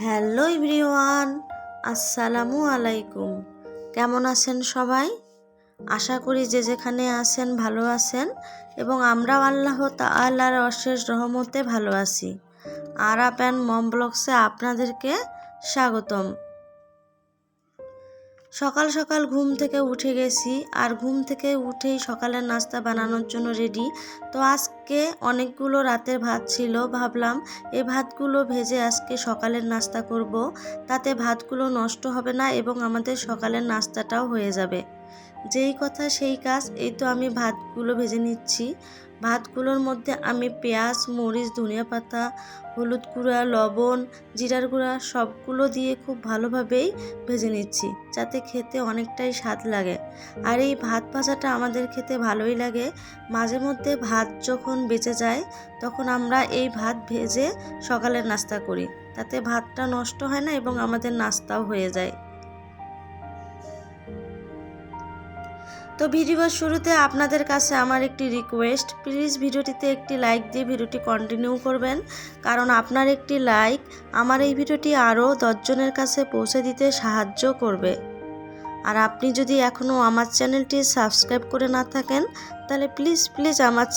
Hello everyone, আসসালামু আলাইকুম। কেমন আছেন সবাই? আশা করি যে যেখানে আছেন ভালো আছেন এবং আমরাও আল্লাহ তাআলার অশেষ রহমতে ভালো আছি। আরাপ অ্যান্ড মম ব্লগসে আপনাদেরকে স্বাগতম। সকাল সকাল ঘুম থেকে উঠে গেছি, আর ঘুম থেকে উঠেই সকালের নাস্তা বানানোর জন্য রেডি। তো আজকে অনেকগুলো রাতের ভাত ছিল, ভাবলাম এই ভাতগুলো ভেজে আজকে সকালের নাস্তা করব, তাতে ভাতগুলো নষ্ট হবে না এবং আমাদের সকালের নাস্তাটাও হয়ে যাবে। যেই কথা সেই কাজ, এই তো আমি ভাতগুলো ভেজে নিচ্ছি। ভাতগুলোর মধ্যে আমি পেঁয়াজ, মরিচ, ধনিয়া পাতা, হলুদ গুঁড়া, লবণ, জিরার গুঁড়া সবগুলো দিয়ে খুব ভালোভাবেই ভেজে নিচ্ছি, যাতে খেতে অনেকটাই স্বাদ লাগে। আর এই ভাত ভাজাটা আমাদের খেতে ভালোই লাগে। মাঝে মধ্যে ভাত যখন বেঁচে যায় তখন আমরা এই ভাত ভেজে সকালের নাস্তা করি, তাতে ভাতটা নষ্ট হয় না এবং আমাদের নাস্তাও হয়ে যায়। তো ভিডিওর শুরুতে আপনাদের কাছে আমার একটি রিকোয়েস্ট, প্লিজ ভিডিওটিতে একটি লাইক দিয়ে ভিডিওটি কন্টিনিউ করবেন, কারণ আপনার একটি লাইক আমার এই ভিডিওটি আরও 10 জনের কাছে পৌঁছে দিতে সাহায্য করবে। আর আপনি যদি এখনও আমার চ্যানেলটি সাবস্ক্রাইব করে না থাকেন তাহলে প্লিজ আমার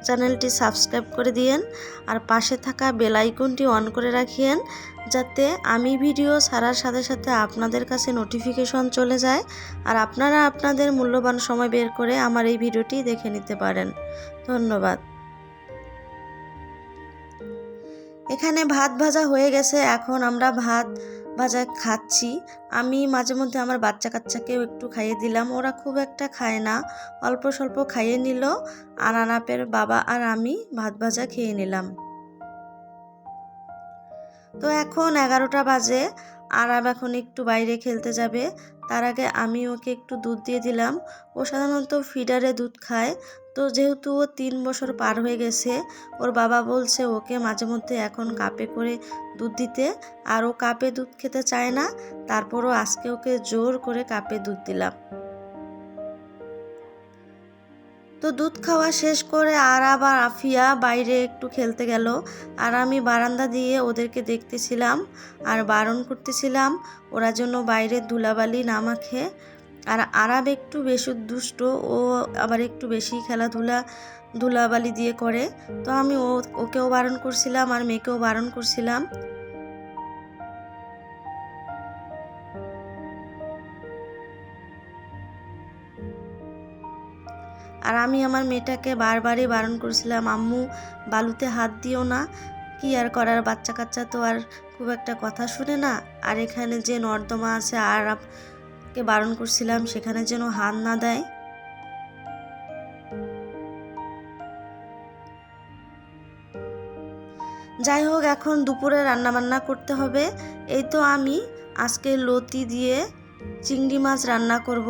চ্যানেলটি সাবস্ক্রাইব করে দিয়েন, আর পাশে থাকা বেল আইকনটি অন করে রাখিয়েন, যাতে আমি ভিডিও ছাড়ার সাথে সাথে আপনাদের কাছে নোটিফিকেশন চলে যায় আর আপনারা আপনাদের মূল্যবান সময় বের করে আমার এই ভিডিওটি দেখে নিতে পারেন। ধন্যবাদ। এখানে ভাত ভাজা হয়ে গেছে, এখন আমরা ভাত ভাজা খাচ্ছি। আমি মাঝে মধ্যে আমার বাচ্চা কাচ্চাকেও একটু খাইয়ে দিলাম, ওরা খুব একটা খায় না, অল্প স্বল্প খাইয়ে নিল। আর আনাপের বাবা আর আমি ভাত ভাজা খেয়ে নিলাম। তো এখন 11টা বাজে, আর এখন একটু বাইরে খেলতে যাবে। তার আগে আমি ওকে একটু দুধ দিয়ে দিলাম। ও সাধারণত ফিডারে দুধ খায়, তো যেহেতু ও 3 বছর পার হয়ে গেছে, ওর বাবা বলছে ওকে মাঝে মধ্যে এখন কাপে করে দুধ দিতে, আর ও কাপে দুধ খেতে চায় না। তারপরও আজকে ওকে জোর করে কাপে দুধ দিলাম। তো দুধ খাওয়া শেষ করে আর আবার আফিয়া বাইরে একটু খেলতে গেল, আর আমি বারান্দা দিয়ে ওদেরকে দেখতেছিলাম আর বারণ করতেছিলাম ওরা যেন বাইরের ধুলাবালি না মাখে। আর আরাব একটু বেশি দুষ্ট, ও আবার একটু বেশি খেলাধুলা ধুলাবালি দিয়ে করে। তো আমি ওকেও বারণ করছিলাম আর মেয়েকেও বারণ করছিলাম। আর আমি আমার মেয়েটাকে বারবারই বারণ করছিলাম, আম্মু বালুতে হাত দিও না। কি আর করার, বাচ্চা কাচ্চা তো আর খুব একটা কথা শুনে না। আর এখানে যে নর্দমা আছে, আর কে বারণ করছিলাম সেখানে যেন হাত না দেয়। যাই হোক, এখন দুপুরে রান্নাবান্না করতে হবে। এই তো আমি আজকে লতি দিয়ে চিংড়ি মাছ রান্না করব,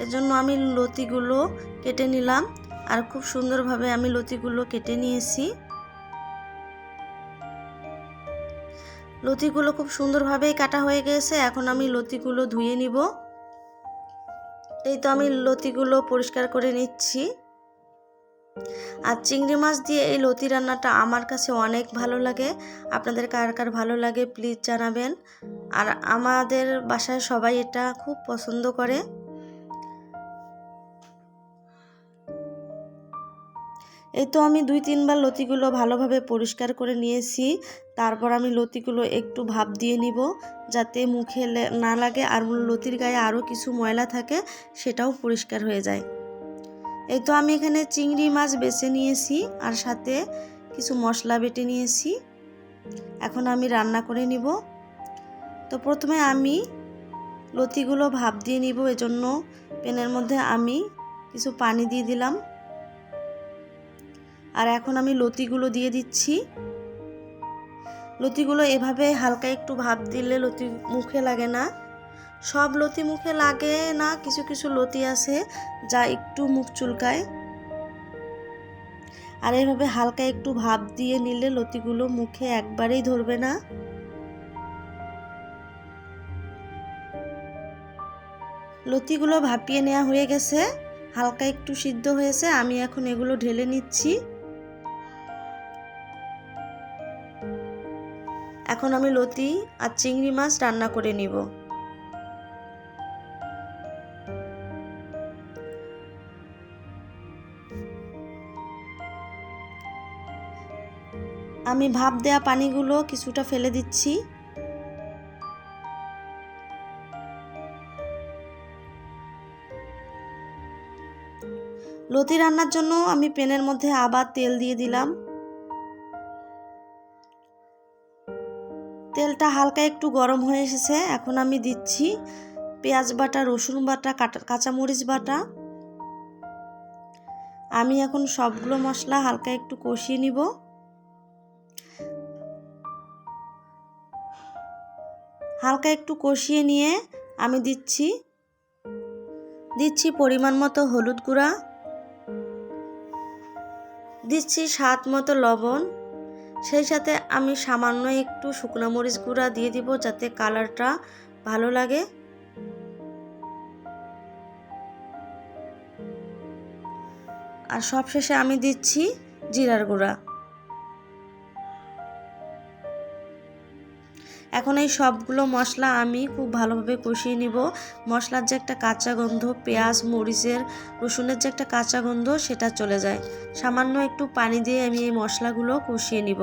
এজন্য আমি লতিগুলো কেটে নিলাম, আর খুব সুন্দরভাবে আমি লতিগুলো কেটে নিয়েছি। লতিগুলো খুব সুন্দরভাবেই কাটা হয়ে গেছে, এখন আমি লতিগুলো ধুয়ে নিব। এই তো আমি লতিগুলো পরিষ্কার করে নিচ্ছি। আর চিংড়ি মাছ দিয়ে এই লতি রান্নাটা আমার কাছে অনেক ভালো লাগে। আপনাদের কার কার ভালো লাগে প্লিজ জানাবেন। আর আমাদের বাসায় সবাই এটা খুব পছন্দ করে। এই তো আমি 2-3 বার লতিগুলো ভালোভাবে পরিষ্কার করে নিয়েছি। তারপর আমি লতিগুলো একটু ভাপ দিয়ে নিব, যাতে মুখে না লাগে, আর লতির গায়ে আরও কিছু ময়লা থাকে সেটাও পরিষ্কার হয়ে যায়। এই তো আমি এখানে চিংড়ি মাছ বেছে নিয়েছি আর সাথে কিছু মশলা বেটে নিয়েছি। এখন আমি রান্না করে নিব। তো প্রথমে আমি লতিগুলো ভাপ দিয়ে নিব, এজন্য প্যানের মধ্যে আমি কিছু পানি দিয়ে দিলাম। আর এখন আমি লতিগুলো দিয়ে দিচ্ছি। লতিগুলো এভাবে হালকা একটু ভাপ দিলে লতি মুখে লাগে না। সব লতি মুখে লাগে না, কিছু কিছু লতি আছে যা একটু মুখ চুলকায়। আর এইভাবে হালকা একটু ভাপ দিয়ে নিলে লতিগুলো মুখে একবারেই ধরবে না। লতিগুলো ভাপিয়ে নেওয়া হয়ে গেছে, হালকা একটু সিদ্ধ হয়েছে। আমি এখন এগুলো ঢেলে নিচ্ছি। এখন আমি লতি আর চিংড়ি মাছ রান্না করে নিব। আমি ভাপ দেয়া পানিগুলো কিছুটা ফেলে দিচ্ছি। লতি রান্নার জন্য আমি প্যানের মধ্যে আবার তেল দিয়ে দিলাম। তেলটা হালকা একটু গরম হয়ে এসেছে। এখন আমি দিচ্ছি পেঁয়াজ বাটা, রসুন বাটা, কাঁচামরিচ বাটা। আমি এখন সবগুলো মশলা হালকা একটু কষিয়ে নিব। হালকা একটু কষিয়ে নিয়ে আমি দিচ্ছি পরিমাণ মতো হলুদ গুঁড়া, দিচ্ছি স্বাদ মতো লবণ, সেই সাথে আমি সামান্য একটু শুকনো মরিচ গুঁড়া দিয়ে দিব যাতে কালারটা ভালো লাগে। আর সবশেষে আমি দিচ্ছি জিরার গুঁড়া। এখন এই সবগুলো মশলা আমি খুব ভালোভাবে কষিয়ে নিব। মশলার যে একটা কাঁচা গন্ধ, পেঁয়াজ, মরিচের, রসুনের যে একটা কাঁচা গন্ধ সেটা চলে যায়। সামান্য একটু পানি দিয়ে আমি এই মশলাগুলো কষিয়ে নিব।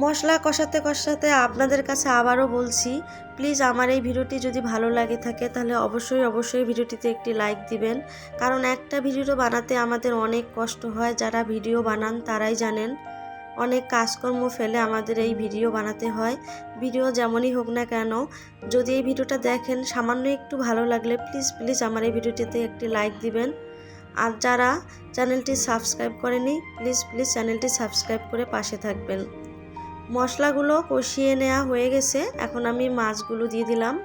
মশলা কষাতে কষাতে আপনাদের কাছে আবারও বলছি, প্লিজ আমার এই ভিডিওটি যদি ভালো লাগে থাকে তাহলে অবশ্যই ভিডিওটিতে একটি লাইক দিবেন। কারণ একটা ভিডিও বানাতে আমাদের অনেক কষ্ট হয়, যারা ভিডিও বানান তারাই জানেন। অনেক কাজকর্ম ফেলে আমাদের এই ভিডিও বানাতে হয়। ভিডিও যেমনই হোক না কেন, যদি এই ভিডিওটা দেখেন সামান্য একটু ভালো লাগলে প্লিজ আমার এই ভিডিওটিতে একটি লাইক দিবেন। আর যারা চ্যানেলটি সাবস্ক্রাইব করেনি প্লিজ চ্যানেলটি সাবস্ক্রাইব করে পাশে থাকবেন। মশলাগুলো কষিয়ে নেওয়া হয়ে গেছে। এখন আমি মাছগুলো দিয়ে দিলাম।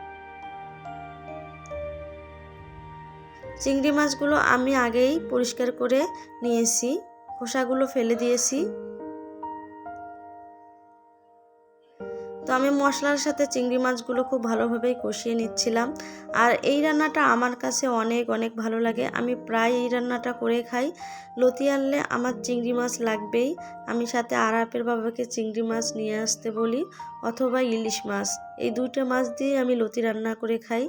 চিংড়ি মাছগুলো আমি আগেই পরিষ্কার করে নিয়েছি, খোসাগুলো ফেলে দিয়েছি। তো আমি মশলার সাথে চিংড়ি মাছগুলো খুব ভালোভাবেই কষিয়ে নিচ্ছিলাম। আর এই রান্নাটা আমার কাছে অনেক ভালো লাগে। আমি প্রায় এই রান্নাটা করে খাই। লতি আনলে আমার চিংড়ি মাছ লাগবেই। আমি সাথে আরাপের বাবাকে চিংড়ি মাছ নিয়ে আসতে বলি, অথবা ইলিশ মাছ। এই দুটো মাছ দিয়ে আমি লতি রান্না করে খাই।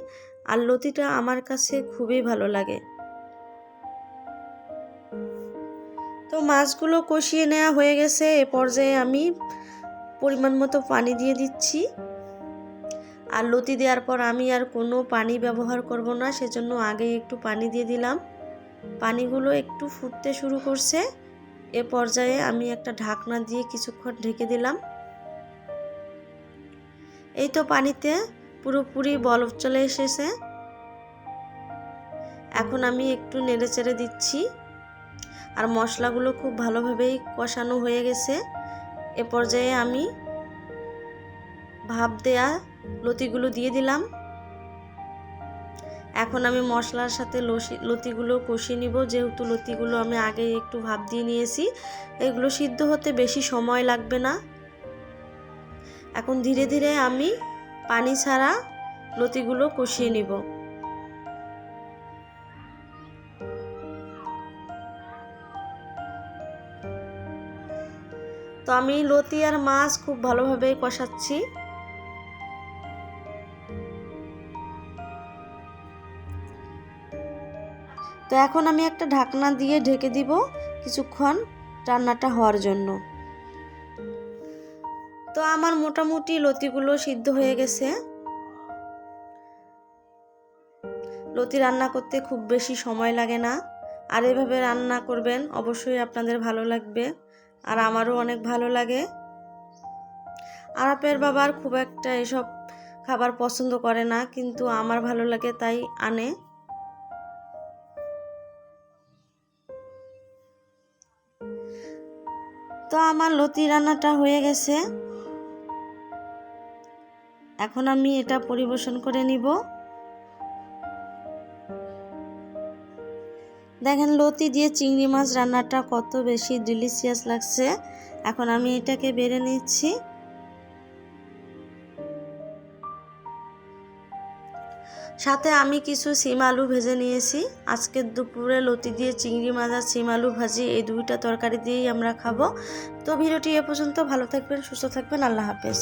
আর লতিটা আমার কাছে খুবই ভালো লাগে। তো মাছগুলো কষিয়ে নেওয়া হয়ে গেছে। এ পর্যায়ে আমি পরিমাণ মতো পানি দিয়ে দিচ্ছি। আর লতি দেওয়ার পর আমি আর কোনো পানি ব্যবহার করব না, সেজন্য আগে একটু পানি দিয়ে দিলাম। পানিগুলো একটু ফুটতে শুরু করছে। এ পর্যায়ে আমি একটা ঢাকনা দিয়ে কিছুক্ষণ ঢেকে দিলাম। এই তো পানিতে পুরোপুরি বলক চলে এসেছে। এখন আমি একটু নেড়েচেড়ে দিচ্ছি। আর মশলাগুলো খুব ভালোভাবেই কষানো হয়ে গেছে। এ পর্যায়ে আমি ভাপ দেয়া লতিগুলো দিয়ে দিলাম। এখন আমি মশলার সাথে লতিগুলো কষিয়ে নিব। যেহেতু লতিগুলো আমি আগে একটু ভাপ দিয়ে নিয়েছি, এগুলো সিদ্ধ হতে বেশি সময় লাগবে না। এখন ধীরে ধীরে আমি পানি ছাড়া লতিগুলো কষিয়ে নিব। তো আমি লতি আর মাছ খুব ভালোভাবে কষাচ্ছি। তো এখন আমি একটা ঢাকনা দিয়ে ঢেকে দিব কিছুক্ষণ রান্নাটা হওয়ার জন্য। তো আমার মোটামুটি লতিগুলো সিদ্ধ হয়ে গেছে। লতি রান্না করতে খুব বেশি সময় লাগে না। আর এভাবে রান্না করবেন, অবশ্যই আপনাদের ভালো লাগবে। আর আমারও অনেক ভালো লাগে। আরাপের বাবার খুব একটা এসব খাবার পছন্দ করে না, কিন্তু আমার ভালো লাগে তাই আনে। তো আমার লতি রান্নাটা হয়ে গেছে। এখন আমি এটা পরিবেশন করে নিব। দেখেন লতি দিয়ে চিংড়ি মাছ রান্নাটা কত বেশি ডিলিশিয়াস লাগছে। এখন আমি এটাকে বেড়ে নিচ্ছি। সাথে আমি কিছু সিম আলু ভেজে নিয়েছি। আজকের দুপুরে লতি দিয়ে চিংড়ি মাছ আর সিম আলু ভাজি এই দুইটা তরকারি দিয়েই আমরা খাবো। তো ভিডিওটি এ পর্যন্ত। ভালো থাকবেন, সুস্থ থাকবেন, আল্লাহ হাফেজ।